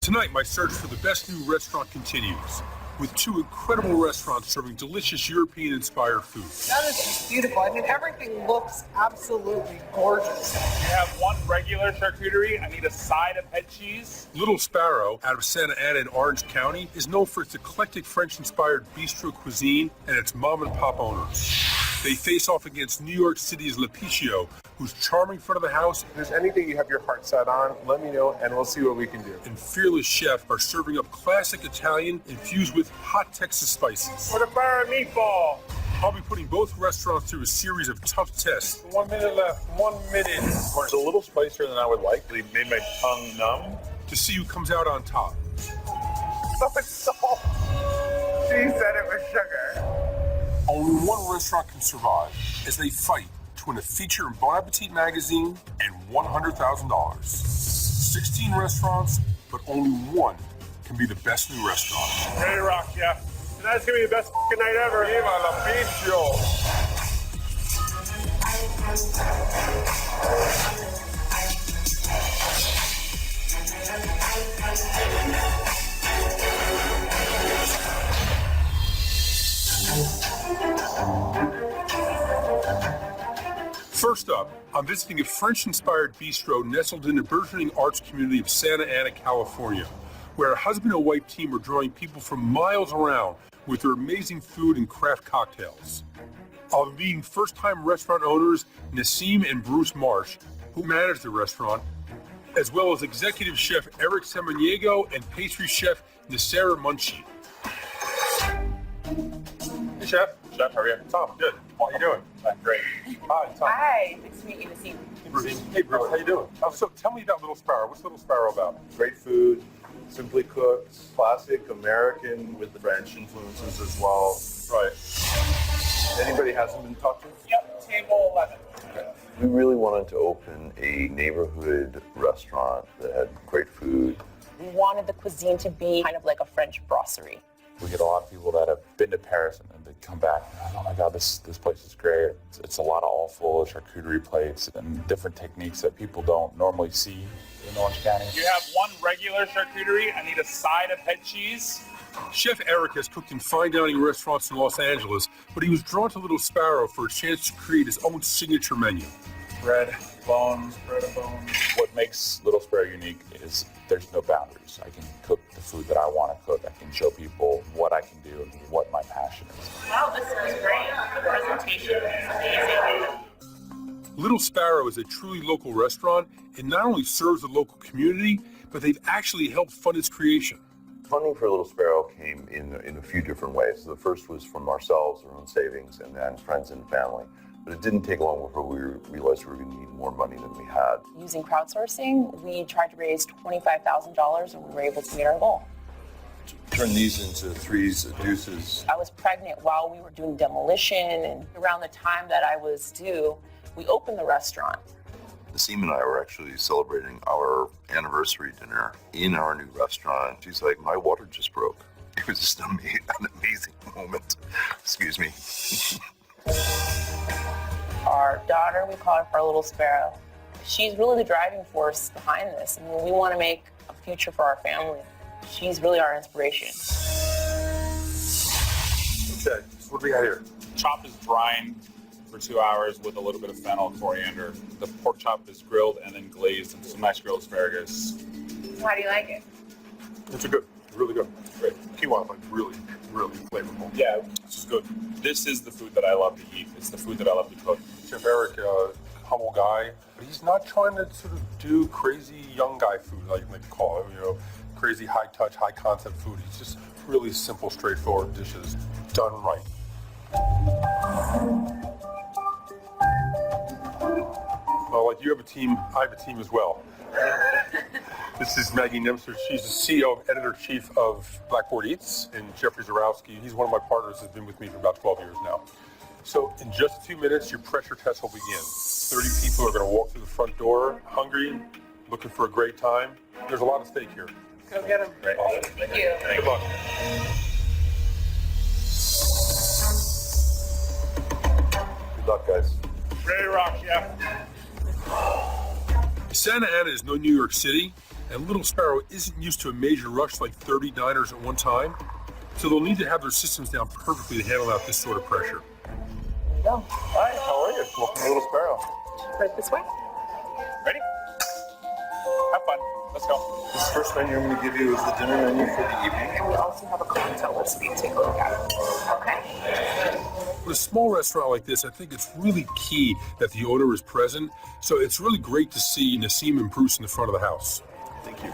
Tonight, my search for the best new restaurant continues, with two incredible restaurants serving delicious European-inspired food. That is just beautiful. I mean, everything looks absolutely gorgeous. You have one regular charcuterie. I need a side of head cheese. Little Sparrow, out of Santa Ana in Orange County, is known for its eclectic French-inspired bistro cuisine and its mom-and-pop owners. They face off against New York City's Le Picchio, whose charming front of the house. If there's anything you have your heart set on, let me know and we'll see what we can do. And fearless chef are serving up classic Italian infused with hot Texas spices. What about a meatball? I'll be putting both restaurants through a series of tough tests. 1 minute left. 1 minute. It's a little spicier than I would like. They made my tongue numb. To see who comes out on top. So it's salt. She said it was sugar. Only one restaurant can survive as they fight to win a feature in Bon Appetit magazine and $100,000. 16 restaurants, but only one can be the best new restaurant. Ready to rock, yeah. Tonight's gonna be the best night ever. Viva la Picchio. First up, I'm visiting a French-inspired bistro nestled in the burgeoning arts community of Santa Ana, California, where a husband and wife team are drawing people from miles around with their amazing food and craft cocktails. I'll be meeting first-time restaurant owners Nassim and Bruce Marsh, who manage the restaurant, as well as executive chef Eric Samaniego and pastry chef Nasser Munshi. Hey, Chef. Chef, how are you? Tom, good. How are you doing? Great. Hi, Tom. Hi, nice to meet you, Nassim. Hey, Bruce, how you doing? So tell me about Little Sparrow. What's Little Sparrow about? Great food, simply cooked, classic American with the French influences as well. Right. Anybody hasn't been talked to? Yep, table 11. Okay. We really wanted to open a neighborhood restaurant that had great food. We wanted the cuisine to be kind of like a French brasserie. We get a lot of people that have been to Paris and they come back, oh my God, this place is great. It's a lot of all full charcuterie plates and different techniques that people don't normally see in Orange County. You have one regular charcuterie. I need a side of head cheese. Chef Eric has cooked in fine dining restaurants in Los Angeles, but he was drawn to Little Sparrow for a chance to create his own signature menu. Bread, bones, bread and bones. What makes Little Sparrow unique is there's no boundaries. I can cook the food that I want to cook. I can show people what I can do and what my passion is. Wow, this was great. The presentation is amazing. Little Sparrow is a truly local restaurant and not only serves the local community, but they've actually helped fund its creation. Funding for Little Sparrow came in a few different ways. The first was from ourselves, our own savings, and then friends and family. But it didn't take long before we realized we were going to need more money than we had. Using crowdsourcing, we tried to raise $25,000 and we were able to meet our goal. Turn these into threes, deuces. I was pregnant while we were doing demolition, and around the time that I was due, we opened the restaurant. Nassim and I were actually celebrating our anniversary dinner in our new restaurant. She's like, my water just broke. It was just an amazing moment. Excuse me. Our daughter, we call her Little Sparrow. She's really the driving force behind this. I mean, we want to make a future for our family. She's really our inspiration. Okay, so what do we got here? Chop is brine for 2 hours with a little bit of fennel, coriander. The pork chop is grilled and then glazed and some nice grilled asparagus. How do you like it? It's good, really good. Great. Quinoa, like really flavorful. Yeah, This is good. this is the food that I love to eat. It's the food that I love to cook. Chef Eric, humble guy, but he's not trying to sort of do crazy young guy food, like they call it, crazy high touch, high concept food. It's just really simple, straightforward dishes done right. Well, like you have a team, I have a team as well. This is Maggie Nemser. She's the CEO and editor-in-chief of Blackboard Eats, and Jeffrey Zarowski. He's one of my partners, has been with me for about 12 years now. So in just a few minutes, your pressure test will begin. 30 people are going to walk through the front door, hungry, looking for a great time. There's a lot at stake here. Go get them. Great. Thank you. Good luck. Good luck, guys. Ready to rock, yeah. Santa Ana is no New York City, and Little Sparrow isn't used to a major rush like 30 diners at one time, so they'll need to have their systems down perfectly to handle out this sort of pressure. Hi, how are you? Welcome to Little Sparrow. Right this way. Ready? Have fun. Let's go. This first menu I'm going to give you is the dinner menu for the evening. And we also have a cocktail list for you to take a look at. Okay. With a small restaurant like this, I think it's really key that the owner is present, so it's really great to see Nassim and Bruce in the front of the house. Thank you.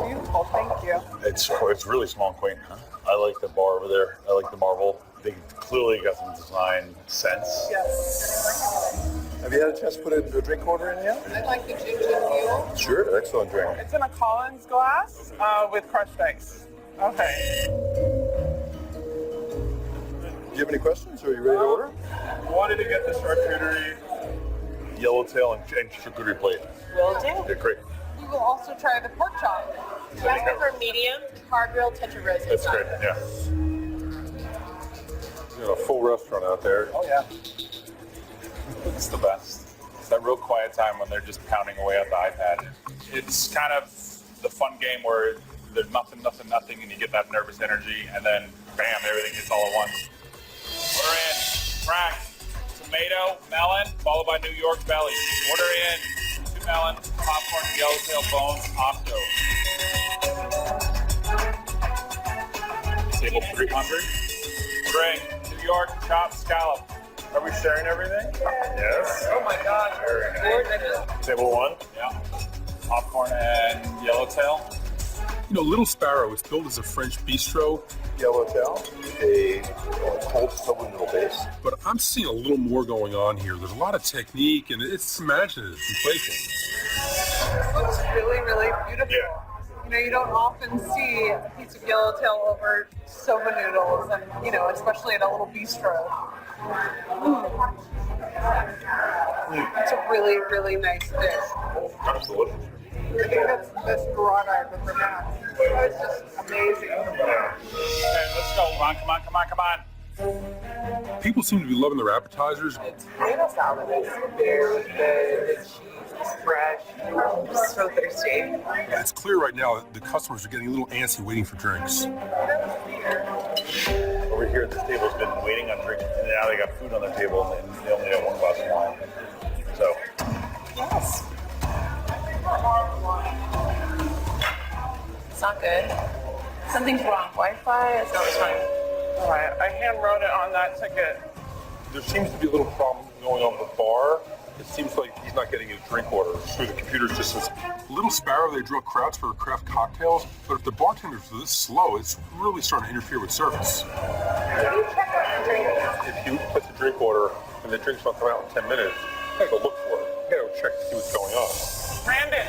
Beautiful, thank you. It's really small and quaint, huh? I like the bar over there. I like the marble. They clearly got some design sense. Yes. Have you had a chance to put a drink order in yet? I'd like the ginger mule. Sure, excellent drink. It's in a Collins glass with crushed ice. Okay. Do you have any questions? Are you ready to order? Wanted to get the charcuterie, yellowtail, and charcuterie plate. Will do. Yeah, great. We will also try the pork chop. That's for medium, hard grilled, touch of rose. That's great, yeah. You got a full restaurant out there. Oh, yeah. It's the best. It's that real quiet time when they're just pounding away at the iPad. It's kind of the fun game where there's nothing, and you get that nervous energy, and then bam, everything hits all at once. Order in, crack, tomato, melon, followed by New York belly. Order in, 2 melon, popcorn, yellowtail bones, octo. Table 300. Order in, New York chopped scallop. Are we sharing everything? Yes. Oh my God. Table 1? Yeah. Popcorn and yellowtail. You know, Little Sparrow is billed as a French bistro, Yellowtail, a cold stubble noodle base. but I'm seeing a little more going on here. There's a lot of technique, and it's imaginative and playful. This looks really, really beautiful. Yeah. You know, you don't often see a piece of yellowtail over soba noodles, and you know, especially in a little bistro. It's a really, really nice dish. That's delicious. I think that's the best burrata I've ever had. It's just amazing. Okay, let's go. Come on. People seem to be loving their appetizers. The tomato salad is very good. The cheese is fresh. I'm so thirsty. And it's clear right now that the customers are getting a little antsy waiting for drinks. Over here, this table's been waiting on drinks, and now they got food on their table, and they only have 1 glass of wine. So, Yes. It's not good. Something's wrong. Wi-Fi is not responding. All right, I hand wrote it on that ticket. There seems to be a little problem going on with the bar. It seems like he's not getting his drink order through the computer system. Little Sparrow, they drill crowds for craft cocktails, but if the bartenders are this slow, it's really starting to interfere with service. If you put the drink order and the drink's not coming out in 10 minutes, you gotta go look for it. You gotta go check to see what's going on. Brandon.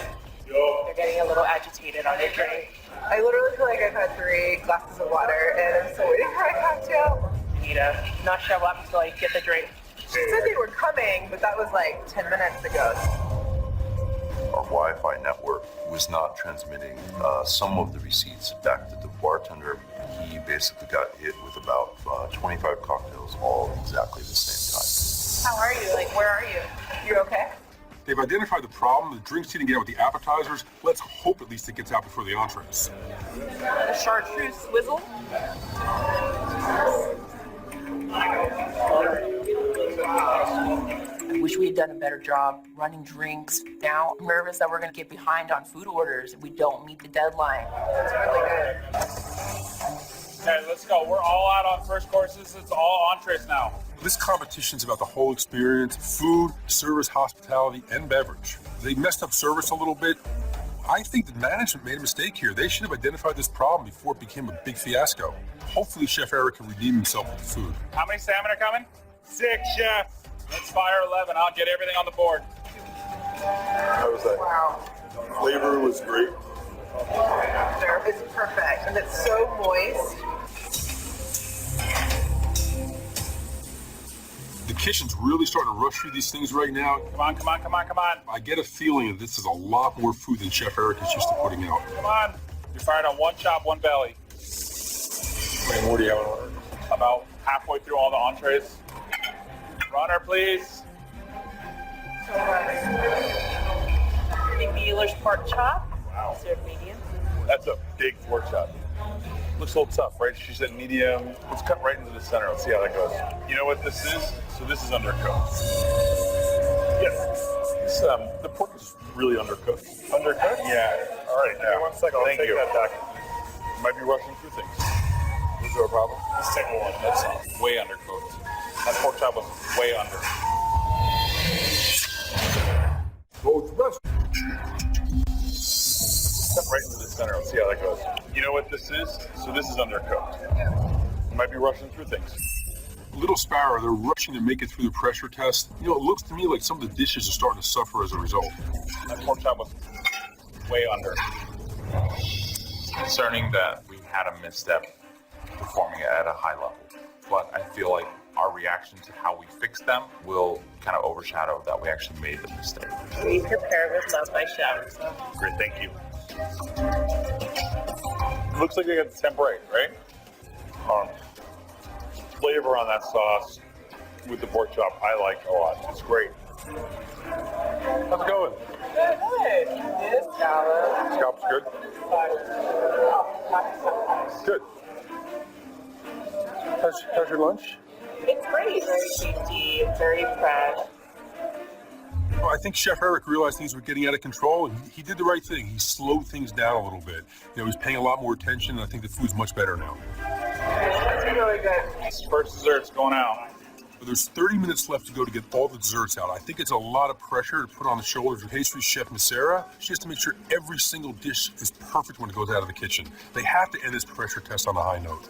They're getting a little agitated on their drink. I literally feel like I've had 3 glasses of water and I'm still waiting for my cocktail. You need to not show up until you get the drink. She said they were coming, but that was like 10 minutes ago. Our Wi-Fi network was not transmitting some of the receipts back to the bartender. He basically got hit with about 25 cocktails all at exactly the same How are you? Like, where are you? You okay? They've identified the problem. The drinks didn't get out with the appetizers. Let's hope at least it gets out before the entrees. The chartreuse swizzle? I wish we had done a better job running drinks. Now I'm nervous that we're going to get behind on food orders if we don't meet the deadline. That's really good. Okay, let's go. We're all out on first courses. It's all entrees now. This competition's about the whole experience: food, service, hospitality, and beverage. They messed up service a little bit. I think the management made a mistake here. They should have identified this problem before it became a big fiasco. Hopefully Chef Eric can redeem himself with the food. How many salmon are coming? 6, chef. Let's fire 11. I'll get everything on the board. How was that? Wow. Flavor was great. It's perfect, and it's so moist. The kitchen's really starting to rush through these things right now. Come on, come on, come on, come on. I get a feeling that this is a lot more food than Chef Eric is used to putting out. Come on. You're fired on 1 chop, 1 belly. And what do you have on order? About halfway through all the entrees. Runner, please. Big Mueller's pork chop. Wow. Wow. Served medium. That's a big pork chop. Looks a little tough, right? She said medium. Let's cut right into the center. Let's see how that goes. You know what this is? So this is undercooked. Yes. The pork is really undercooked. Undercooked? Yeah. All right. Give me 1 second. I'll take that back. Might be rushing through things. Is there a problem? Let's take one. That's way undercooked. That pork chop was way under. Both restaurants. Cut right into the center. Let's see how that goes. You know what this is? So this is undercooked. Might be rushing through things. Little Sparrow, they're rushing to make it through the pressure test. You know, it looks to me like some of the dishes are starting to suffer as a result. That pork chop was way under. It's concerning that we had a misstep performing at a high level, but I feel like our reaction to how we fixed them will kind of overshadow that we actually made the mistake. We prepare with love by chef. Great, thank you. Looks like they got the tempura, right? Flavor on that sauce with the pork chop, I like a lot. It's great. How's it going? Good. This salad. Scalp's good? Good. How's your lunch? It's great. Very tasty. Very fresh. Well, I think Chef Eric realized things were getting out of control, and he did the right thing. He slowed things down a little bit. You know, he's paying a lot more attention, and I think the food's much better now. It's really good. First dessert's going out. But there's 30 minutes left to go to get all the desserts out. I think it's a lot of pressure to put on the shoulders of pastry chef Sarah. She has to make sure every single dish is perfect when it goes out of the kitchen. They have to end this pressure test on a high note.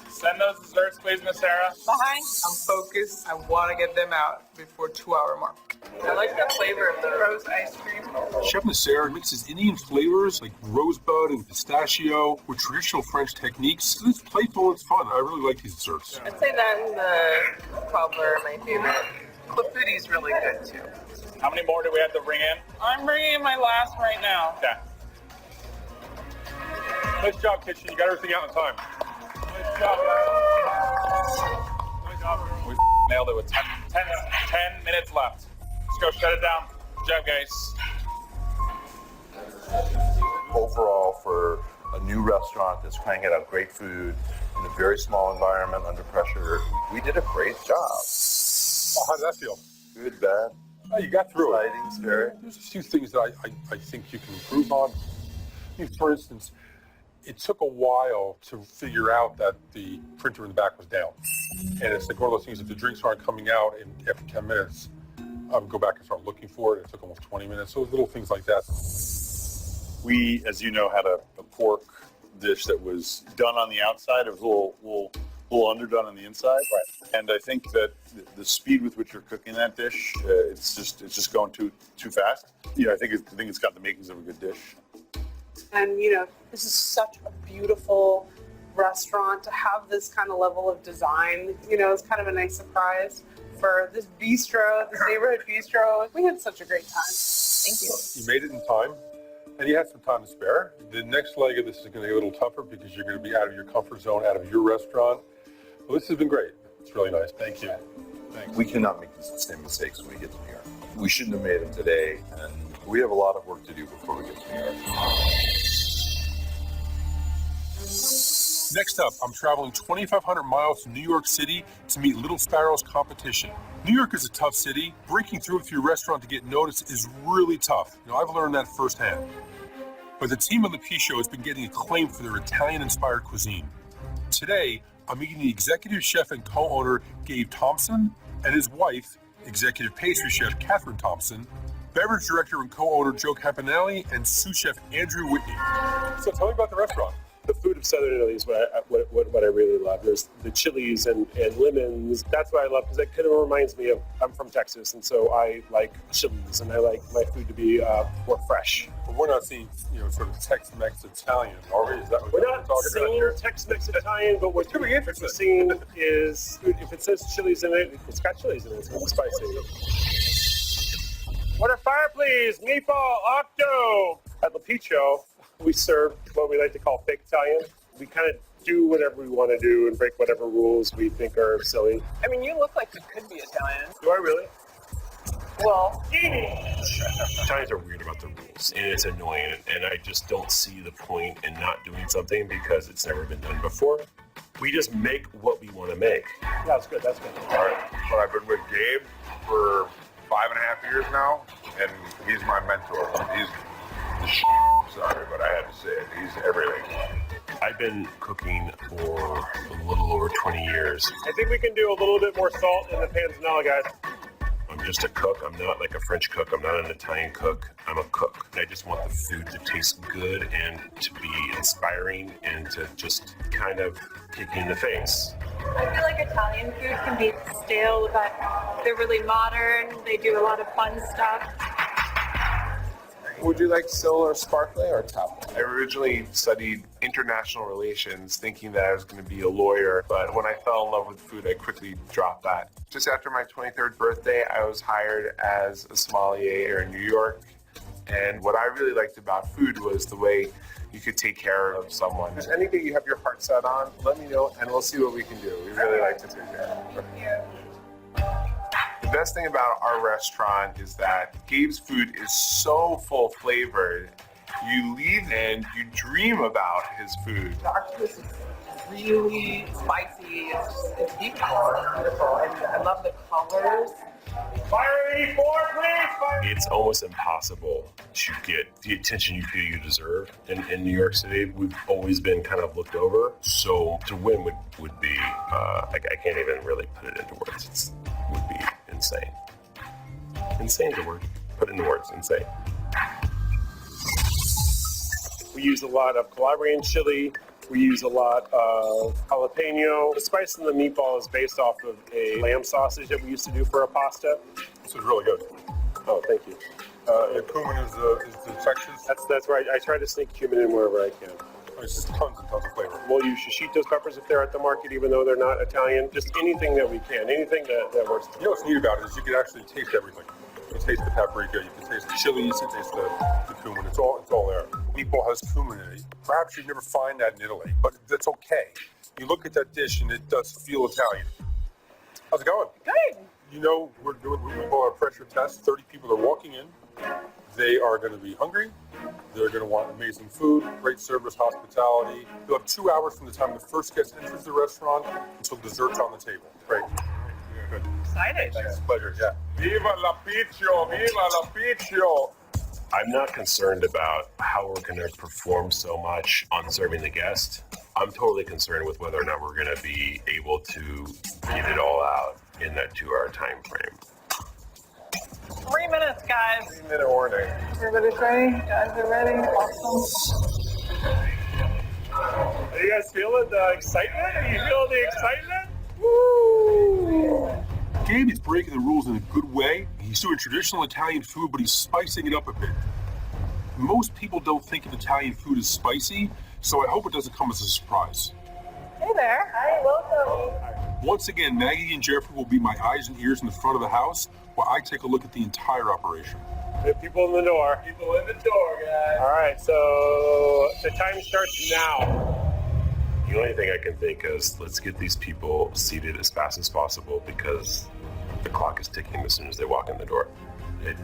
Send those desserts, please, Miss Sarah. Behind. I'm focused. I want to get them out before 2-hour mark. I like the flavor of the rose ice cream. Chef Sarah mixes Indian flavors like rosebud and pistachio with traditional French techniques. It's playful, it's fun. I really like these desserts. I'd say that and the cobbler are my favorite. Clafoodie's really good too. How many more do we have to bring in? I'm bringing in my last right now. Okay. Nice job, kitchen. You got everything out in time. Nice job. Nice job. We nailed it with 10 minutes left. Let's go shut it down. Good job, guys. Overall, for a new restaurant that's cranking out great food in a very small environment under pressure, we did a great job. Oh, how did that feel? Good, bad, Oh, you got through it. exciting, scary. There's a few things that I think you can improve on. I mean, for instance, it took a while to figure out that the printer in the back was down. And it's like one of those things, if the drinks aren't coming out after 10 minutes, I would go back and start looking for it. It took almost 20 minutes. So little things like that. We, as you know, had a pork dish that was done on the outside. It was a little underdone on the inside. Right. And I think that the speed with which you're cooking that dish, it's just going too fast. You know, I think it's got the makings of a good dish. And you know, this is such a beautiful restaurant to have this kind of level of design. You know, it's kind of a nice surprise for this bistro, this neighborhood bistro. We had such a great time. Thank you. You made it in time, and you had some time to spare. The next leg of this is going to be a little tougher because you're going to be out of your comfort zone, out of your restaurant. Well, this has been great. It's really nice. Thank you. Thanks. We cannot make the same mistakes when we get to New York. We shouldn't have made them today, and we have a lot of work to do before we get to New York. Next up, I'm traveling 2,500 miles to New York City to meet Little Sparrow's competition. New York is a tough city. Breaking through with your restaurant to get noticed is really tough. You know, I've learned that firsthand. But the team on the P Show has been getting acclaim for their Italian-inspired cuisine. Today, I'm meeting the executive chef and co-owner Gabe Thompson and his wife, executive pastry chef Catherine Thompson, beverage director and co-owner Joe Campanelli, and sous chef Andrew Whitney. So tell me about the restaurant. The food of Southern Italy is what I really love. There's the chilies and lemons. That's what I love because it kind of reminds me of, I'm from Texas, and so I like chilies and I like my food to be more fresh. But we're not seeing, you know, sort of Tex-Mex Italian, are we? Is that what We're we're not talking about seeing here? Tex-Mex Italian, but what It's gonna be interesting. we're seeing is, if it says chilies in it, it's got chilies in it. It's going to be spicy. Order fire, please. Meatball, octo. At La Piccio, we serve what we like to call fake Italian. We kind of do whatever we want to do and break whatever rules we think are silly. I mean, you look like you could be Italian. Do I really? Well, Italians are weird about the rules, and it's annoying, and I just don't see the point in not doing something because it's never been done before. We just make what we want to make. That's good. That's good. All right. But I've been with Gabe for 5.5 years now, and he's my mentor. He's the sorry, but I had to say it. He's everything. I've been cooking for a little over 20 years. I think we can do a little bit more salt in the panzanella, guys. I'm just a cook. I'm not like a French cook. I'm not an Italian cook. I'm a cook. I just want the food to taste good and to be inspiring and to just kind of kick you in the face. I feel like Italian food can be stale, but they're really modern. They do a lot of fun stuff. Would you like still or sparkling or top? I originally studied international relations thinking that I was going to be a lawyer, but when I fell in love with food, I quickly dropped that. Just after my 23rd birthday, I was hired as a sommelier in New York, and what I really liked about food was the way you could take care of someone. If there's anything you have your heart set on, let me know, and we'll see what we can do. We really like to take care of you. The best thing about our restaurant is that Gabe's food is so full flavored. You leave and you dream about his food. The octopus is really spicy. It's beautiful. It's beautiful. And I love the colors. Fire 84, please. Fire. It's almost impossible to get the attention you feel you deserve. In New York City, we've always been kind of looked over. So to win would be, I can't even really put it into words. It would be insane. Insane is a word. Put it into words, insane. We use a lot of Calabrian chili. We use a lot of jalapeno. The spice in the meatball is based off of a lamb sausage that we used to do for a pasta. This is really good. Oh, thank you. The cumin is the Texas. That's right. I try to sneak cumin in wherever I can. It's just tons and tons of flavor. We'll use shishito's peppers if they're at the market, even though they're not Italian. Just anything that we can, anything that works. You know what's neat about it is you can actually taste everything. You can taste the paprika, you can taste the chilies, you can taste the cumin. It's all there. Meatball has cumin in it. Perhaps you'd never find that in Italy, but that's okay. You look at that dish and it does feel Italian. How's it going? Good. You know, we're doing what we call a pressure test. 30 people are walking in. They are going to be hungry. They're going to want amazing food, great service, hospitality. You'll have 2 hours from the time the first guest enters the restaurant until dessert's on the table. Great. Good. Excited. Thanks. Pleasure. Yeah. Viva la piccio! Viva la piccio! I'm not concerned about how we're going to perform so much on serving the guest. I'm totally concerned with whether or not we're going to be able to get it all out in that 2-hour time frame. 3 minutes, guys. 3-minute warning. Everybody's ready? Guys are ready? Awesome. Are you guys feeling the excitement? Are you feeling the excitement? Woo! Gabe is breaking the rules in a good way. He's doing traditional Italian food, but he's spicing it up a bit. Most people don't think of Italian food as spicy, so I hope it doesn't come as a surprise. Hey there. Hi, welcome. Once again, Maggie and Jeffrey will be my eyes and ears in the front of the house while I take a look at the entire operation. We have people in the door. People in the door, guys. All right, so the time starts now. The only thing I can think is let's get these people seated as fast as possible because the clock is ticking as soon as they walk in the door. It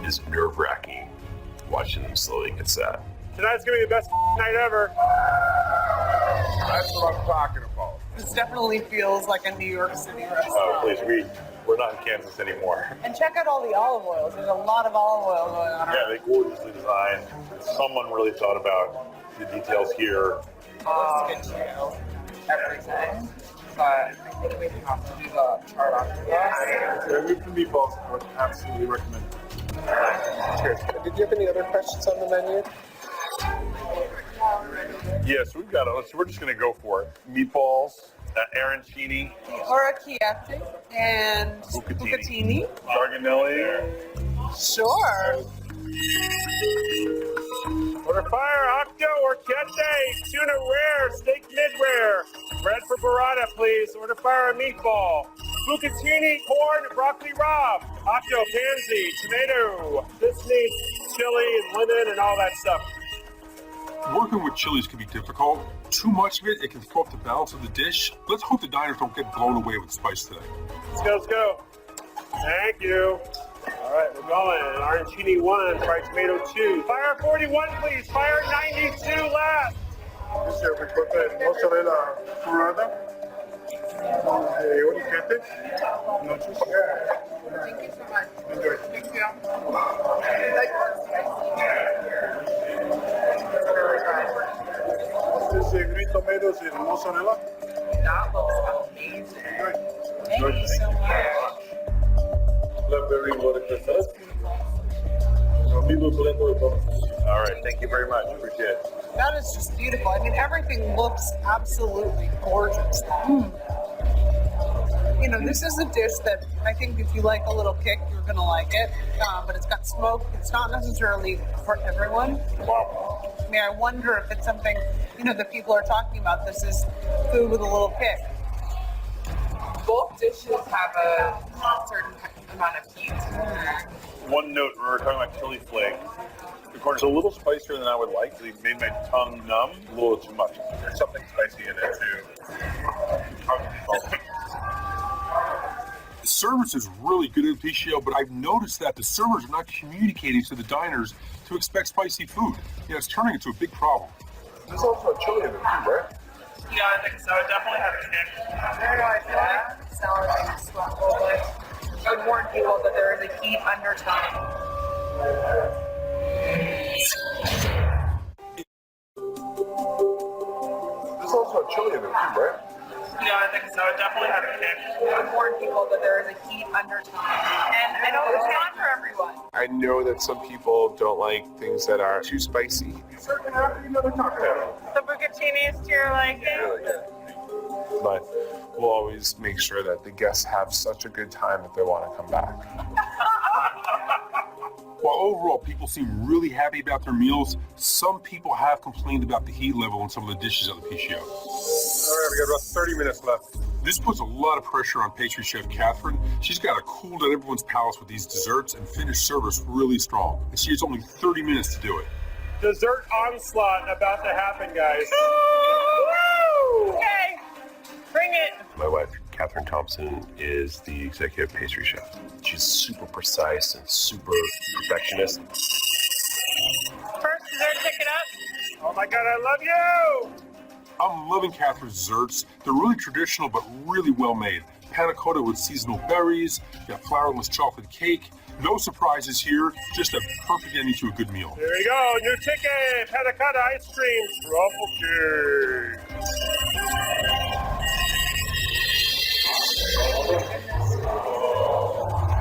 is nerve-wracking watching them slowly get set. Tonight's gonna be the best night ever. That's what I'm talking about. This definitely feels like a New York City restaurant. Oh, please, we're not in Kansas anymore. And check out all the olive oils. There's a lot of olive oil going on. Yeah, they gorgeously designed. Someone really thought about the details here. Good too. Everything. But I think we have to do the chart octopus. Remove the meatballs. I would absolutely recommend it. Cheers. Did you have any other questions on the menu? Yes, we've got it. We're just going to go for it. Meatballs, arancini, The orecchiette and bucatini. garganelli. Sure. Order fire, octo, orchette, tuna rare, steak mid-rare. Bread for burrata, please. Order fire, a meatball. Bucatini, corn, broccoli rabe. Octo, pansy, tomato. This needs chili and lemon and all that stuff. Working with chilies can be difficult. Too much of it can throw up the balance of the dish. Let's hope the diners don't get blown away with spice today. Let's go, let's go. Thank you. All right, we're going. Arancini 1, fried tomato 2. Fire 41, please. Fire 92 left. This year we put the mozzarella burrata. What do you get it? Noches. Thank you so much. Enjoy. Thank you. This is green tomatoes and mozzarella. That looks amazing. Good. Thank you so much. Blackberry watercress. All right, thank you very much. Appreciate it. That is just beautiful. I mean, everything looks absolutely gorgeous. You know, this is a dish that I think if you like a little kick, you're going to like it. But it's got smoke. It's not necessarily for everyone. Wow. I mean, I wonder if it's something, you know, that people are talking about. This is food with a little kick. Both dishes have a certain amount of heat. One note, we were talking about chili flake. The corn's a little spicier than I would like. They made my tongue numb a little too much. There's something spicy in it too. The service is really good at Pichio, but I've noticed that the servers are not communicating to the diners to expect spicy food. Yeah, it's turning into a big problem. There's also a chili in it too, right? Yeah, I think so. It definitely has a kick. I don't know, I feel like sour things smell a little bit. I would warn people that there is a heat undertone. There's also a chili in it too, right? Yeah, I think so. It definitely has a kick. I would warn people that there is a heat undertone. And I know it's not for everyone. I know that some people don't like things that are too spicy. So can I have another cocktail? The bucatini's to your liking. Really good. But we'll always make sure that the guests have such a good time that they want to come back. While overall people seem really happy about their meals, some people have complained about the heat level in some of the dishes at the Pichio. All right, we got about 30 minutes left. This puts a lot of pressure on pastry chef Catherine. She's got to cool down everyone's palates with these desserts and finish service really strong. And she has only 30 minutes to do it. Dessert onslaught about to happen, guys. Woo! Okay, bring it. My wife, Catherine Thompson, is the executive pastry chef. She's super precise and super perfectionist. First dessert, pick it up. Oh my God, I love you! I'm loving Catherine's desserts. They're really traditional, but really well made. Panna cotta with seasonal berries, got flourless chocolate cake. No surprises here, just a perfect ending to a good meal. There you go, new ticket, panna cotta ice cream, truffle cake.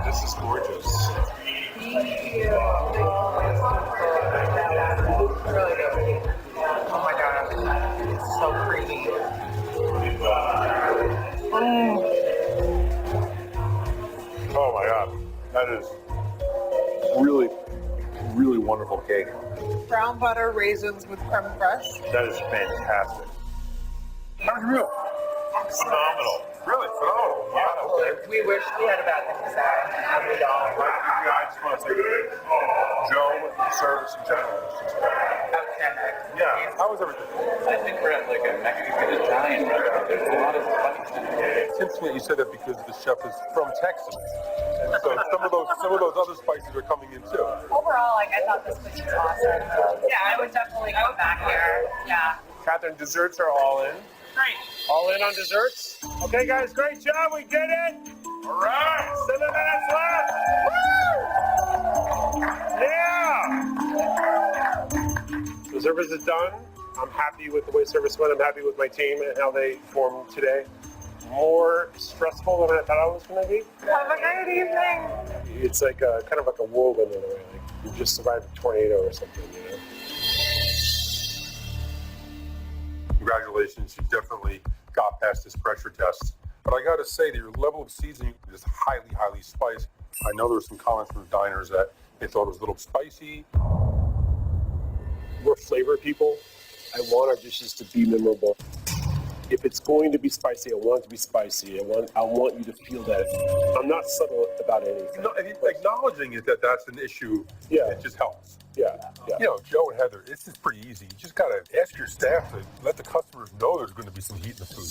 This is gorgeous. Really good. Oh my God, it's so creamy. Oh my God, that is really, really wonderful cake. Brown butter raisins with creme fraiche. That is fantastic. How's your meal? Phenomenal. Really phenomenal. Yeah. Okay. We wish we had a bad thing to say. We don't. I just want to say, Joe, the service in general. Outstanding. Yeah. How was everything? I think we're at like a Mexican Italian restaurant. There's a lot of spice. It's interesting that you said that because the chef is from Texas. And so some of those other spices are coming in too. Overall, like, I thought this place was awesome. Yeah, I would definitely go back here. Yeah. Catherine, desserts are all in. Great. All in on desserts? Okay, guys, great job. We did it. All right. 7 minutes left. Woo! Yeah. The service is done. I'm happy with the way service went. I'm happy with my team and how they formed today. More stressful than I thought it was going to be. Have a great evening. It's like a kind of like a whirlwind in a way. Like you just survived a tornado or something, you know? Congratulations, you definitely got past this pressure test. But I gotta say that your level of seasoning is highly, highly spiced. I know there were some comments from the diners that they thought it was a little spicy. We're flavor people. I want our dishes to be memorable. If it's going to be spicy, I want it to be spicy. I want you to feel that. I'm not subtle about anything. No, acknowledging it that that's an issue, Yeah. it just helps. Yeah. You know, Joe and Heather, this is pretty easy. You just gotta ask your staff to let the customers know there's gonna be some heat in the food.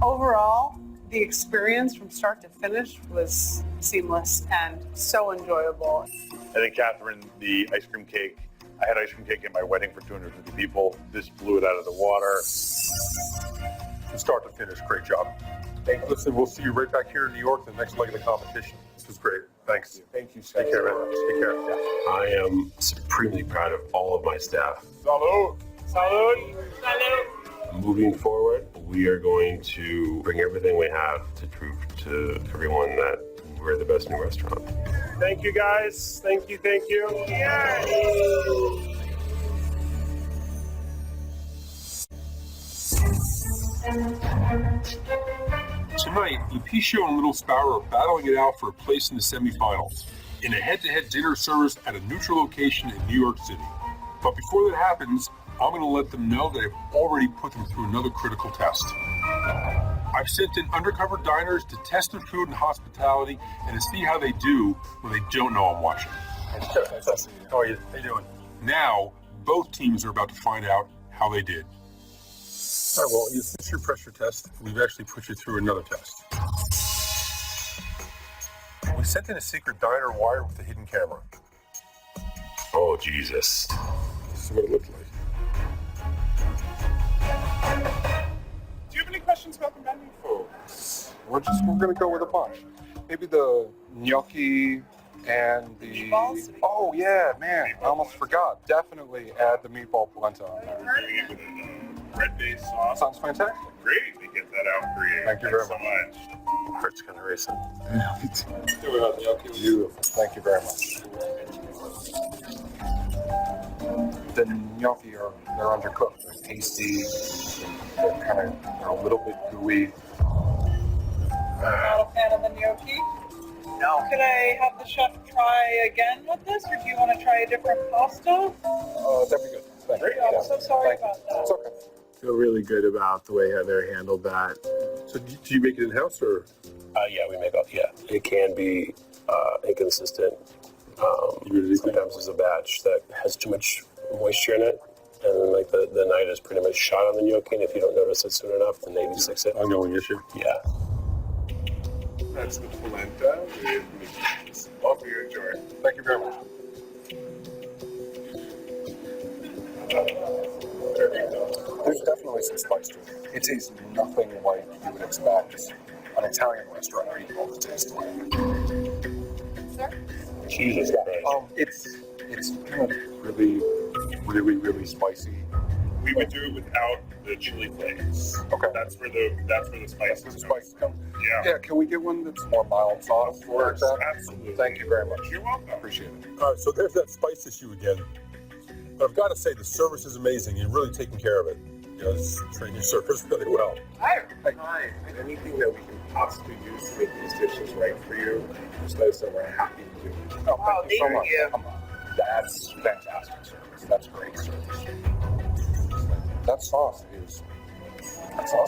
Overall, the experience from start to finish was seamless and so enjoyable. I think, Catherine, the ice cream cake, I had ice cream cake at my wedding for 250 people. This blew it out of the water. From start to finish, great job. Hey, listen, we'll see you right back here in New York, the next leg of the competition. This was great. Thanks. Thank you, Take care, man. Take care. I am supremely proud of all of my staff. Salud. Salud. Salud. Moving forward, we are going to bring everything we have to prove to everyone that we're the best new restaurant. Thank you, guys. Thank you. Tonight, Lupicio and Little Sparrow are battling it out for a place in the semifinals in a head-to-head dinner service at a neutral location in New York City. But before that happens, I'm going to let them know that I've already put them through another critical test. I've sent in undercover diners to test their food and hospitality and to see how they do when they don't know I'm watching. How are you? How you doing? Now, both teams are about to find out how they did. All right, well, since your pressure test, we've actually put you through another test. We sent in a secret diner wired with a hidden camera. Oh, Jesus. This is what it looked like. Do you have any questions about the menu, folks? We're gonna go with a bunch. Maybe the gnocchi and the meatballs. Oh yeah, man, I almost forgot. Definitely add the meatball polenta on there. Red-based sauce. Sounds fantastic. Great to get that out for you. Thank you very Thanks so much. Heart's kind of racing. Beautiful. Thank you very much. The gnocchi they're undercooked. They're tasty. They're a little bit gooey. Not a fan of the gnocchi? No. Could I have the chef try again with this, or do you want to try a different pasta? That'd be good. Thank you. I'm so sorry about that. It's okay. Feel really good about the way Heather handled that. So do you make it in-house or? Yeah, we make up. Yeah, it can be inconsistent. Sometimes there's a batch that has too much moisture in it, and then like the night is pretty much shot on the gnocchi, and if you don't notice it soon enough, then they fix it. Ongoing issue. Yeah. That's the polenta with meat. Hope you enjoy it. Thank you very much. There's definitely some spice to it. It tastes nothing like you would expect an Italian restaurant meatball to taste like. Jesus Christ. It's kind of really spicy. We would do it without the chili flakes. Okay. That's where the spices come. Yeah. Yeah, can we get one that's more mild sauce? Of course, like that? absolutely. Thank you very much. You're welcome. Appreciate it. All right, so there's that spice issue again. But I've got to say, the service is amazing. You're really taking care of it. It's treating your service really well. Hi. And anything that we can possibly use to make these dishes right for you, just let us know. We're happy to do. Thank you so much. Come on. That's fantastic service. That's great service. That sauce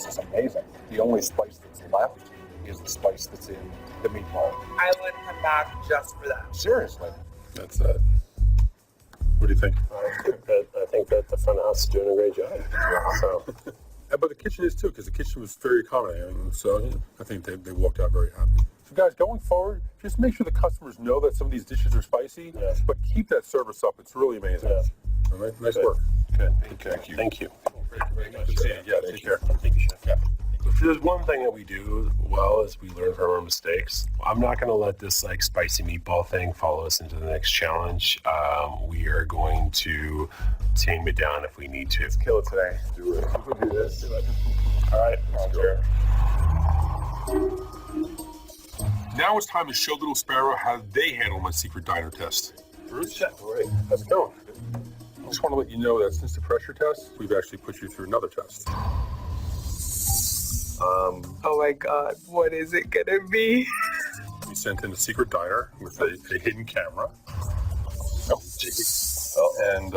is amazing. The only spice that's left is the spice that's in the meatball. I would come back just for that. Seriously. That's it. What do you think? I think that the front of house is doing a great job. So. But the kitchen is too, because the kitchen was very accommodating. So I think they walked out very happy. So guys, going forward, just make sure the customers know that some of these dishes are spicy, but keep that service up. It's really amazing. Yeah. All right, nice work. Good. Thank you. Thank you. Good to see you. Yeah, take care. Thank you, Chef. Yeah. If there's one thing that we do well is we learn from our mistakes. I'm not going to let this like spicy meatball thing follow us into the next challenge. We are going to tame it down if we need to. Let's kill it today. Do it. We'll do this. Do it. All right. Let's go. Now it's time to show Little Sparrow how they handle my secret diner test. Bruce, Chef, all right. How's it going? I just want to let you know that since the pressure test, we've actually put you through another test. Oh my God, what is it gonna be? We sent in a secret diner with a hidden camera. Oh, geez. And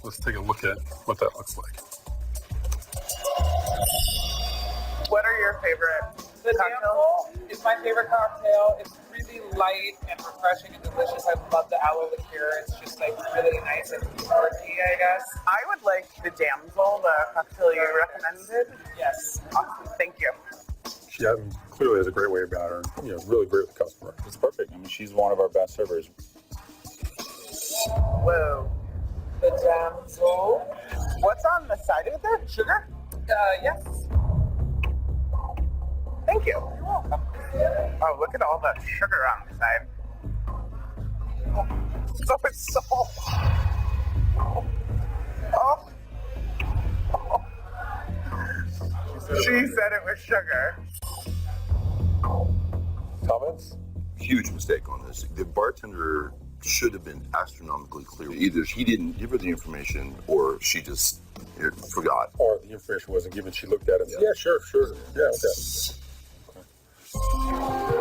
let's take a look at what that looks like. What are your favorite? The cocktail is my favorite cocktail. It's really light and refreshing and delicious. I love the aloe liqueur. It's just like really nice and earthy, I guess. I would like the damsel, the cocktail you recommended. Yes. Awesome. Thank you. She clearly has a great way about her, and really great with the customer. It's perfect. I mean, she's one of our best servers. Whoa. The damsel. What's on the side of it there? Sugar? Yes. Thank you. You're welcome. Oh, look at all the sugar on the side. So much salt. Oh. She said it was sugar. Comments? Huge mistake on this. The bartender should have been astronomically clear. Either he didn't give her the information or she just forgot. Or the information wasn't given. She looked at it. Yeah, sure. Yeah, okay.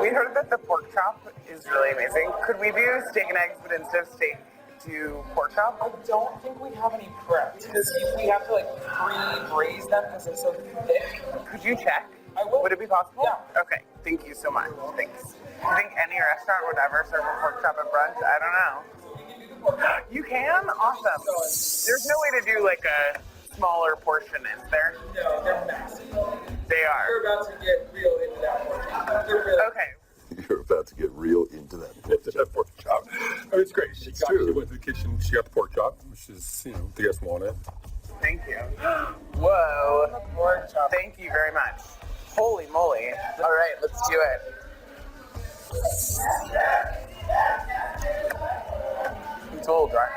We heard that the pork chop is really amazing. Could we do steak and eggs, but instead of steak, do pork chop? I don't think we have any prep because we have to like pre-braise them because they're so thick. Could you check? I will. Would it be possible? Yeah. Okay. Thank you so much. Thanks. Do you think any restaurant would ever serve a pork chop at brunch? I don't know. You can? Awesome. There's no way to do like a smaller portion, is there? No, they're massive. They are. We're about to get real into that pork chop. Okay. You're about to get real into that pork chop. I mean, it's great. She went to the kitchen. She got the pork chop, which is, the guests wanted. Thank you. Whoa. Pork chop. Thank you very much. Holy moly. All right, let's do it. It's a little dry.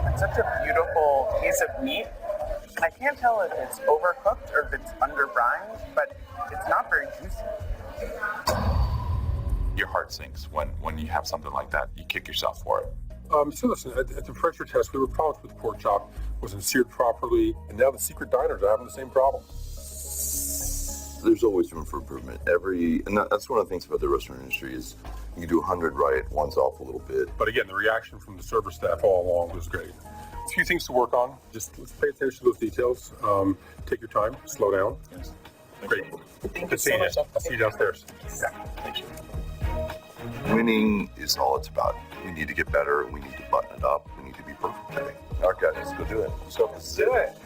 It's such a beautiful piece of meat. I can't tell if it's overcooked or if it's underbrined, but it's not very juicy. Your heart sinks when you have something like that. You kick yourself for it. So listen, at the pressure test, there were problems with the pork chop. Wasn't seared properly, and now the secret diners are having the same problem. There's always room for improvement. That's one of the things about the restaurant industry is you can do 100 right, one's off a little bit. But again, the reaction from the server staff all along was great. A few things to work on. Just let's pay attention to those details. Take your time, slow down. Yes. Great. Thank you so much. I'll see you downstairs. Yeah. Thank you. Winning is all it's about. We need to get better. We need to button it up. We need to be perfect today. All right, guys, let's go do it. So let's do it.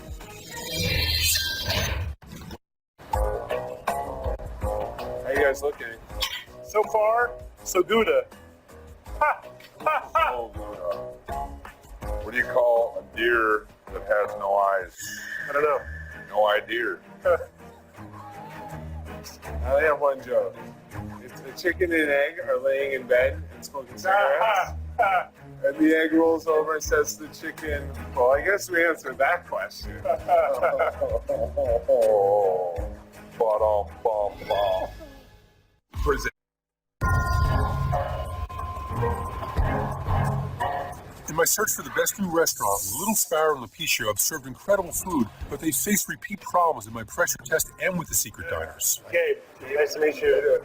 How you guys looking? So far, so good. Ha! Ha! Ha! Oh, Luna. What do you call a deer that has no eyes? I don't know. No idea. I only have one joke. If the chicken and egg are laying in bed and smoking cigarettes, and the egg rolls over and says to the chicken, well, I guess we answered that question. Present. In my search for the best new restaurant, Little Sparrow and Le Pichot have served incredible food, but they faced repeat problems in my pressure test and with the secret diners. Gabe, nice to meet you.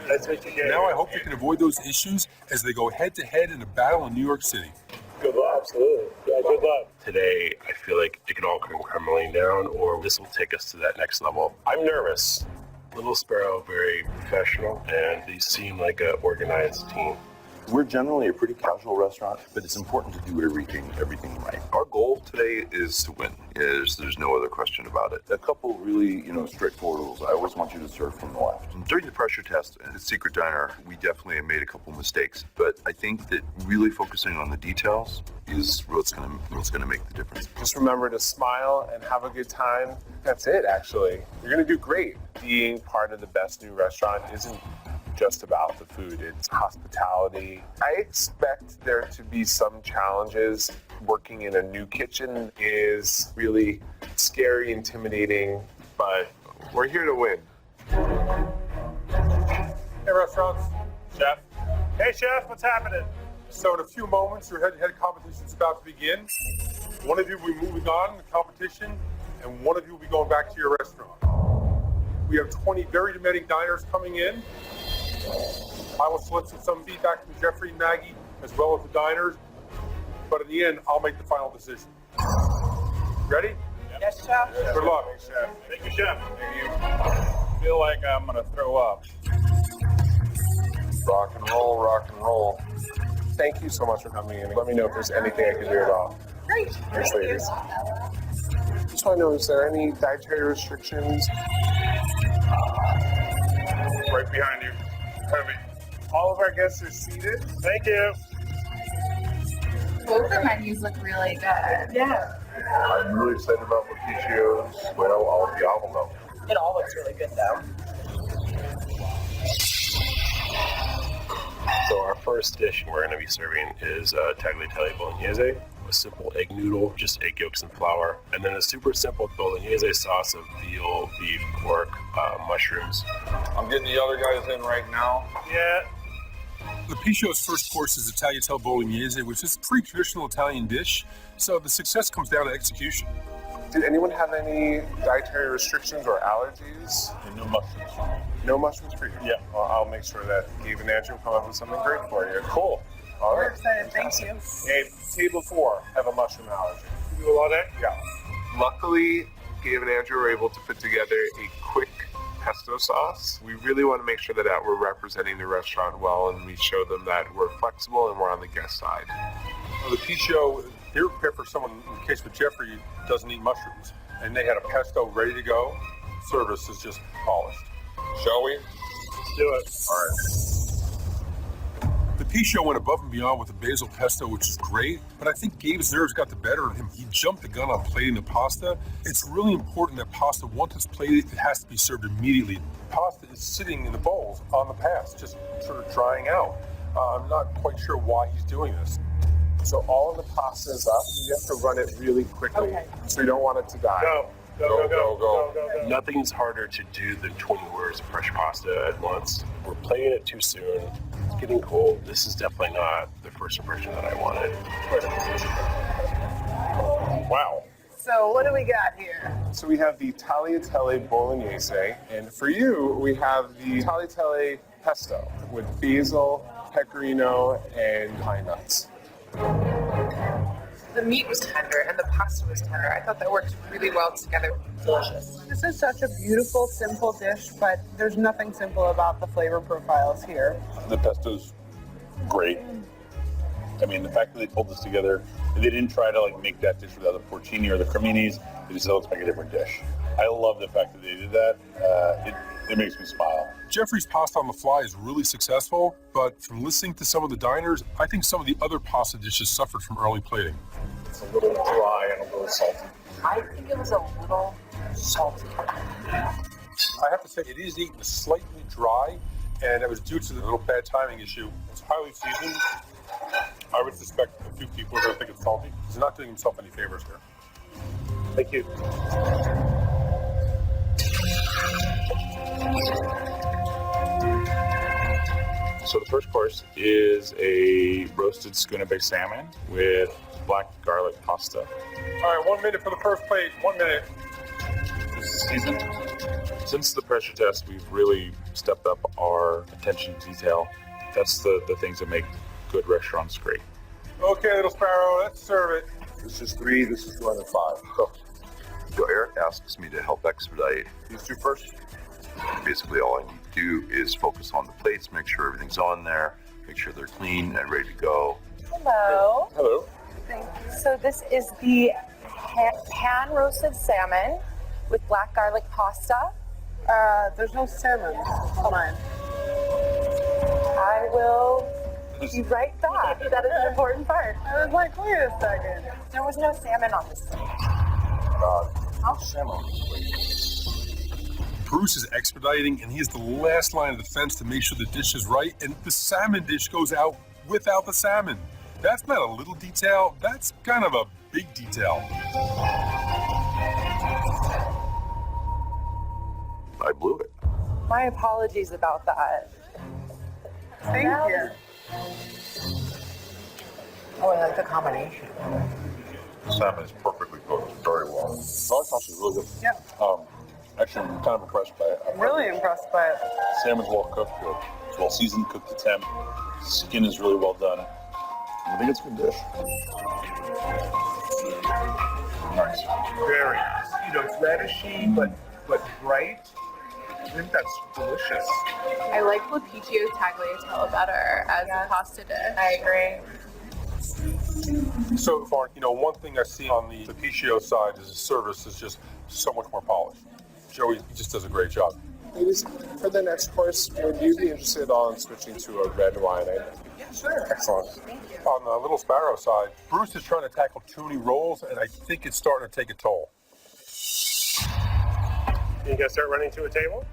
Nice to meet you, Gabe. Now I hope they can avoid those issues as they go head-to-head in a battle in New York City. Good luck. Absolutely. Yeah, good luck. Today, I feel like it could all come crumbling down, or this will take us to that next level. I'm nervous. Little Sparrow, very professional, and they seem like an organized team. We're generally a pretty casual restaurant, but it's important to do everything right. Our goal today is to win. There's no other question about it. A couple really, straightforward rules. I always want you to serve from the left. And during the pressure test at the Secret Diner, we definitely made a couple mistakes, but I think that really focusing on the details is what's going to make the difference. Just remember to smile and have a good time. That's it, actually. You're going to do great. Being part of the best new restaurant isn't just about the food, it's hospitality. I expect there to be some challenges. Working in a new kitchen is really scary, intimidating, but we're here to win. Hey, restaurants. Chef. Hey, Chef, what's happening? So in a few moments, your head-to-head competition is about to begin. One of you will be moving on in the competition, and one of you will be going back to your restaurant. We have 20 very demanding diners coming in. I will solicit some feedback from Jeffrey and Maggie, as well as the diners, but in the end, I'll make the final decision. Ready? Yes, Chef. Good luck. Thanks, Chef. Thank you, Chef. Thank you. I feel like I'm gonna throw up. Rock and roll, rock and roll. Thank you so much for coming in. Let me know if there's anything I can do at all. Great. Thanks, ladies. Just want to know, is there any dietary restrictions? Right behind you. Heavy. All of our guests are seated. Thank you. Both the menus look really good. Yeah. I'm really excited about Leticcio's Well al Diavolo. It all looks really good though. So our first dish we're going to be serving is tagliatelle bolognese, a simple egg noodle, just egg yolks and flour, and then a super simple bolognese sauce of veal, beef, pork, mushrooms. I'm getting the other guys in right now. Yeah. The Piccio's first course is tagliatelle bolognese, which is a pretty traditional Italian dish, so the success comes down to execution. Did anyone have any dietary restrictions or allergies? And no mushrooms for me. No mushrooms for you? Yeah. Well, I'll make sure that Gabe and Andrew come up with something great for you. Cool. All We're right. excited. Thank you. Gabe, table 4 have a mushroom allergy. You do a lot of that? Yeah. Luckily, Gabe and Andrew were able to put together a quick pesto sauce. We really want to make sure that we're representing the restaurant well, and we show them that we're flexible and we're on the guest side. The Piccio, they were prepared for someone, in the case with Jeffrey, doesn't eat mushrooms. And they had a pesto ready to go. Service is just polished. Shall we? Let's do it. All right. The Piccio went above and beyond with the basil pesto, which is great, but I think Gabe's nerves got the better of him. He jumped the gun on plating the pasta. It's really important that pasta, once it's plated, it has to be served immediately. Pasta is sitting in the bowls on the pass, just sort of drying out. I'm not quite sure why he's doing this. So all of the pasta is up. You have to run it really quickly. Okay. So you don't want it to die. Go. Nothing's harder to do than 20 orders of fresh pasta at once. We're plating it too soon. It's getting cold. This is definitely not the first impression that I wanted. Wow. So what do we got here? So we have the tagliatelle bolognese, and for you, we have the tagliatelle pesto with basil, pecorino, and pine nuts. The meat was tender and the pasta was tender. I thought that worked really well together. Delicious. This is such a beautiful, simple dish, but there's nothing simple about the flavor profiles here. The pesto's great. I mean, the fact that they pulled this together, they didn't try to like make that dish without the porcini or the creminis. They just said, let's make a different dish. I love the fact that they did that. It makes me smile. Jeffrey's pasta on the fly is really successful, but from listening to some of the diners, I think some of the other pasta dishes suffered from early plating. It's a little dry and a little salty. I think it was a little salty. I have to say, it is eaten slightly dry, and it was due to the little bad timing issue. It's highly seasoned. I would suspect a few people are going to think it's salty. He's not doing himself any favors here. Thank you. So the first course is a roasted Skåne salmon with black garlic pasta. All right, 1 minute for the first plate. 1 minute. This is seasoned. Since the pressure test, we've really stepped up our attention to detail. That's the things that make good restaurants great. Okay, little sparrow, let's serve it. This is 3, this is 2 and 5. Go. So Eric asks me to help expedite. These two first. Basically, all I need to do is focus on the plates, make sure everything's on there, make sure they're clean and ready to go. Hello. Hello. Thank you. So this is the pan roasted salmon with black garlic pasta. There's no salmon on mine. I will be right back. That is an important part. I was like, wait a second. There was no salmon on this. Salmon. Bruce is expediting, and he is the last line of defense to make sure the dish is right, and the salmon dish goes out without the salmon. That's not a little detail, that's kind of a big detail. I blew it. My apologies about that. Thank you. Oh, I like the combination. The salmon is perfectly cooked, very well. That's actually really good. Yeah. Actually, I'm kind of impressed by it. I'm really impressed by it. Salmon's well cooked, good. It's well seasoned, cooked to temp. Skin is really well done. I think it's a good dish. Nice. Very. It's radishy, but bright. I think that's delicious. I like Leticcio's tagliatelle better as a pasta dish. I agree. So far, one thing I see on the Piccio side is the service is just so much more polished. Joey just does a great job. Maybe for the next course, would you be interested at all in switching to a red wine? Yeah, sure. Excellent. On the Little Sparrow side, Bruce is trying to tackle too many rolls, and I think it's starting to take a toll. You guys start running to a table?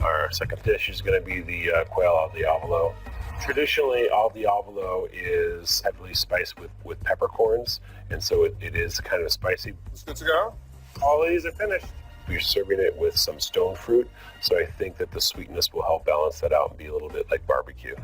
Our second dish is going to be the quail al diavolo. Traditionally, al diavolo is heavily spiced with peppercorns, and so it is kind of spicy. It's good to go? All these are finished. We're serving it with some stone fruit, so I think that the sweetness will help balance that out and be a little bit like barbecue.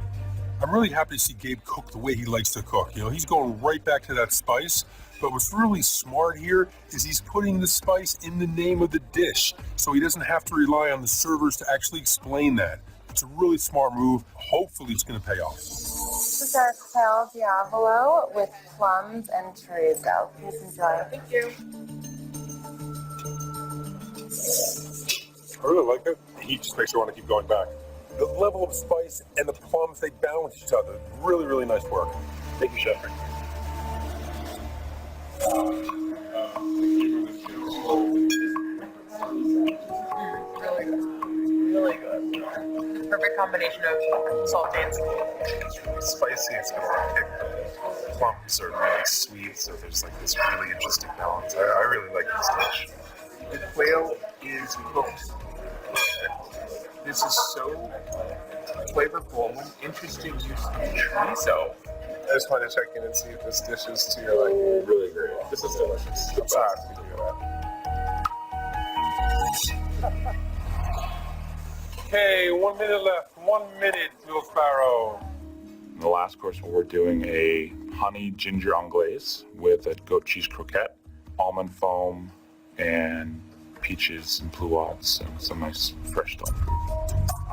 I'm really happy to see Gabe cook the way he likes to cook. You know, he's going right back to that spice. But what's really smart here is he's putting the spice in the name of the dish, so he doesn't have to rely on the servers to actually explain that. It's a really smart move. Hopefully it's going to pay off. This is our quail diavolo with plums and chorizo. Please enjoy. Thank you. I really like it. The heat just makes you want to keep going back. The level of spice and the plums, they balance each other. Really, really nice work. Thank you, Chef. Really good. Perfect combination of salty and sweet. It's really spicy. It's got a kick. The plums are really sweet, so there's like this really interesting balance. I really like this dish. The quail is cooked perfect. This is so flavorful. One interesting use of chorizo. I just wanted to check in and see if this dish is to your liking. Really great. This is delicious. I'm sorry to do that. Okay, 1 minute left. 1 minute, Little Sparrow. In the last course, we're doing a honey ginger anglaise with a goat cheese croquette, almond foam, and peaches and pluots, and some nice fresh stone fruit.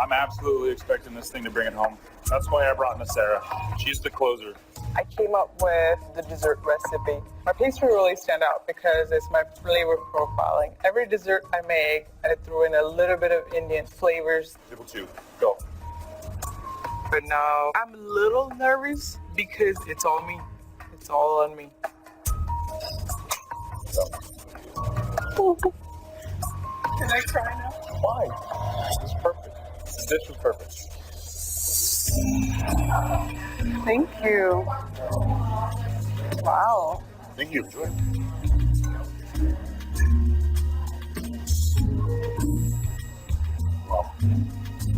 I'm absolutely expecting this thing to bring it home. That's why I brought Sarah. She's the closer. I came up with the dessert recipe. My pastry really stand out because it's my flavor profiling. Every dessert I make, I throw in a little bit of Indian flavors. Table 2, go. But now I'm a little nervous because it's all me. It's all on me. Can I try now? Fine. This is perfect. This dish was perfect. Thank you. Wow. Thank you. Enjoy. Well,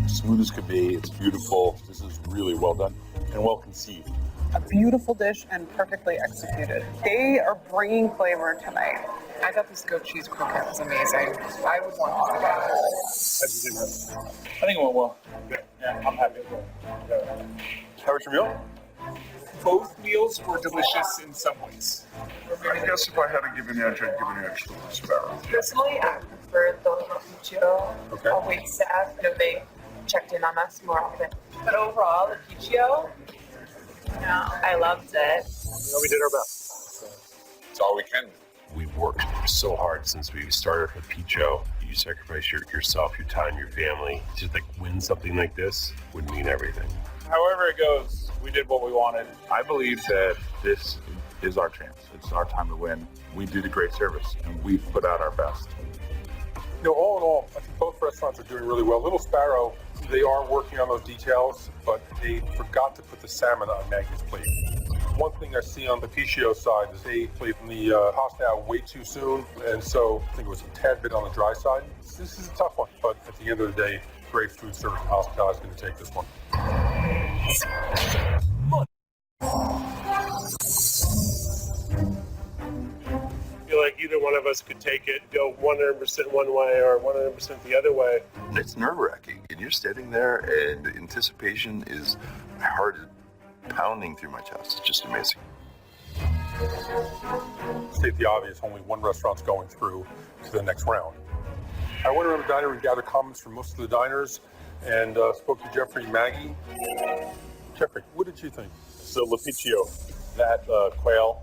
smooth as could be. It's beautiful. This is really well done and well conceived. A beautiful dish and perfectly executed. They are bringing flavor tonight. I thought this goat cheese croquette was amazing. I would want this again. I think it went well. Yeah, I'm happy. How was your meal? Both meals were delicious in some ways. I guess if I had to give an edge, I'd give an edge to the Sparrow. Personally, I prefer the Picchio. Okay. I'll wait staff. You know, they checked in on us more often. But overall, the Picchio, I loved it. We did our best. It's all we can do. We've worked so hard since we started with Picho. You sacrifice yourself, your time, your family. Just like win something like this would mean everything. However it goes, we did what we wanted. I believe that this is our chance. It's our time to win. We did a great service, and we've put out our best. You know, all in all, I think both restaurants are doing really well. Little Sparrow, they are working on those details, but they forgot to put the salmon on Maggie's plate. One thing I see on the Picchio side is they played the pasta out way too soon, and so I think it was a tad bit on the dry side. This is a tough one, but at the end of the day, great food service and hospitality is going to take this one. I feel like either one of us could take it, go 100% one way or 100% the other way. It's nerve-wracking, and you're standing there, and the anticipation is, my heart is pounding through my chest. It's just amazing. State the obvious, only one restaurant's going through to the next round. I went around the diner and gathered comments from most of the diners and spoke to Jeffrey and Maggie. Jeffrey, what did you think? So L'Apiccio, that quail,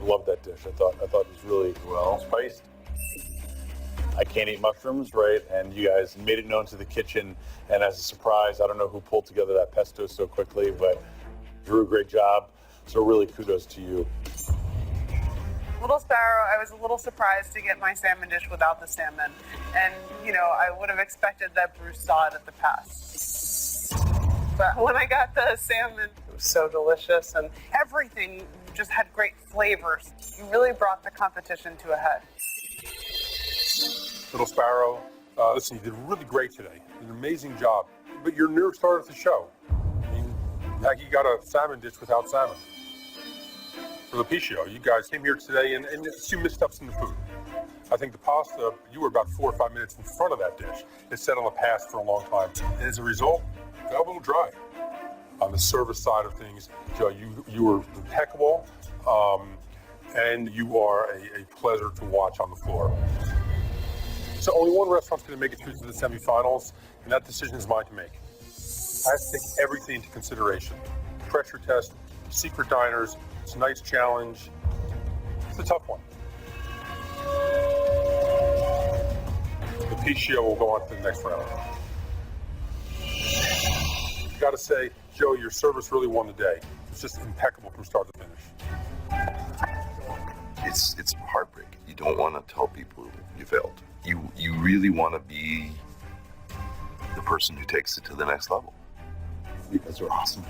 love that dish. I thought it was really well spiced. I can't eat mushrooms, right? And you guys made it known to the kitchen. And as a surprise, I don't know who pulled together that pesto so quickly, but Drew, great job. So really kudos to you. Little Sparrow, I was a little surprised to get my salmon dish without the salmon. And, I would have expected that Bruce saw it at the pass. But when I got the salmon, it was so delicious and everything just had great flavors. You really brought the competition to a head. Little Sparrow, listen, you did really great today. You did an amazing job. But you're near start of the show. I mean, Maggie got a salmon dish without salmon. For the Pichio, you guys came here today and a few missteps in the food. I think the pasta, you were about 4 or 5 minutes in front of that dish. It sat on the pass for a long time. And as a result, it got a little dry. On the service side of things, Joe, you were impeccable, and you are a pleasure to watch on the floor. So only one restaurant's going to make it through to the semifinals, and that decision is mine to make. I have to take everything into consideration. Pressure test, secret diners, tonight's challenge. It's a tough one. The Pichio will go on to the next round. I got to say, Joe, your service really won the day. It's just impeccable from start to finish. It's heartbreak. You don't want to tell people you failed. You really want to be the person who takes it to the next level. You guys are awesome.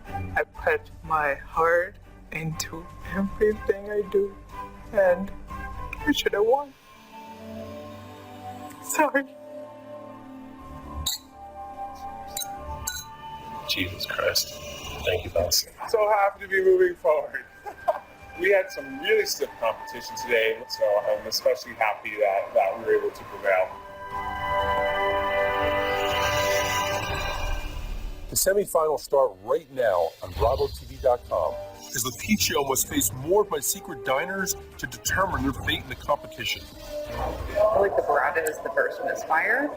I put my heart into everything I do, and I should have won. Sorry. Jesus Christ. Thank you, boss. So happy to be moving forward. We had some really stiff competition today, so I'm especially happy that we were able to prevail. The semifinals start right now on BravoTV.com, as the Pichio must face more of my secret diners to determine their fate in the competition. I feel like the burrata is the first misfire.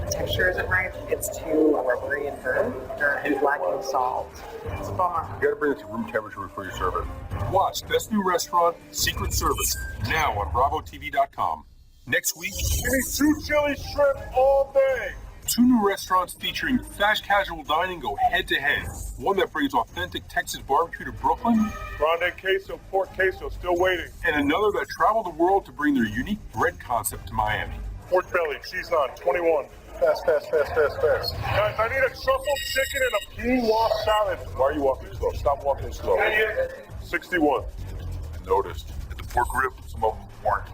The texture isn't right. It's too rubbery and firm, and lacking salt. It's a bummer. You gotta bring it to room temperature before you serve it. Watch Best New Restaurant, Secret Service, now on BravoTV.com. Next week, give me 2 chili shrimp all day. 2 new restaurants featuring fast casual dining go head to head. One that brings authentic Texas barbecue to Brooklyn. Grande queso, pork queso, still waiting. And another that travel the world to bring their unique bread concept to Miami. Pork belly, cheese naan, 21. Fast. Guys, I need a truffle chicken and a quinoa salad. Why are you walking slow? Stop walking slow. 61. I noticed at the pork rib, some of them weren't